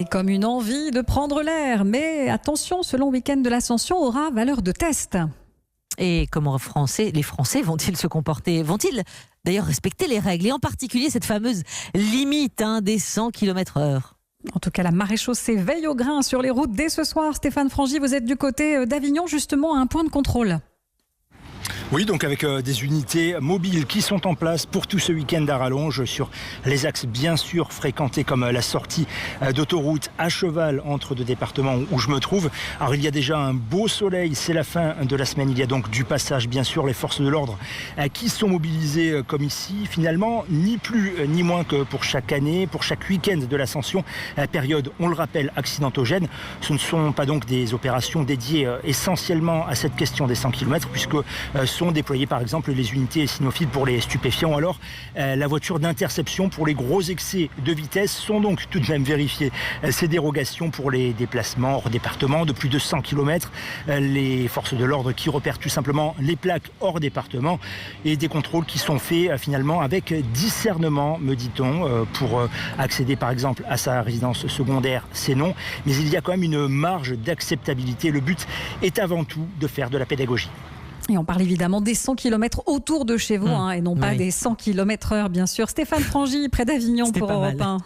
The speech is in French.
Et comme une envie de prendre l'air. Mais attention, ce long week-end de l'Ascension aura valeur de test. Et comment les Français vont-ils se comporter? Vont-ils d'ailleurs respecter les règles? Et en particulier cette fameuse limite des 100 km/h. En tout cas, la maréchaussée veille au grain sur les routes dès ce soir. Stéphane Frangy, vous êtes du côté d'Avignon, justement, à un point de contrôle. Oui, donc avec des unités mobiles qui sont en place pour tout ce week-end à rallonge sur les axes bien sûr fréquentés comme la sortie d'autoroute à cheval entre deux départements où je me trouve. Alors il y a déjà un beau soleil, c'est la fin de la semaine, il y a donc du passage bien sûr, les forces de l'ordre qui sont mobilisées comme ici. Finalement, ni plus ni moins que pour chaque année, pour chaque week-end de l'Ascension, période, on le rappelle, accidentogène. Ce ne sont pas donc des opérations dédiées essentiellement à cette question des 100 km puisque sont déployées par exemple les unités cynophiles pour les stupéfiants. Alors la voiture d'interception pour les gros excès de vitesse sont donc tout de même vérifiées. Ces dérogations pour les déplacements hors département de plus de 100 km. Les forces de l'ordre qui repèrent tout simplement les plaques hors département et des contrôles qui sont faits finalement avec discernement, me dit-on, pour accéder par exemple à sa résidence secondaire, c'est non. Mais il y a quand même une marge d'acceptabilité. Le but est avant tout de faire de la pédagogie. Et on parle évidemment des 100 km autour de chez vous, et non pas des 100 km/h, bien sûr. Stéphane Frangy, près d'Avignon pour Europe 1.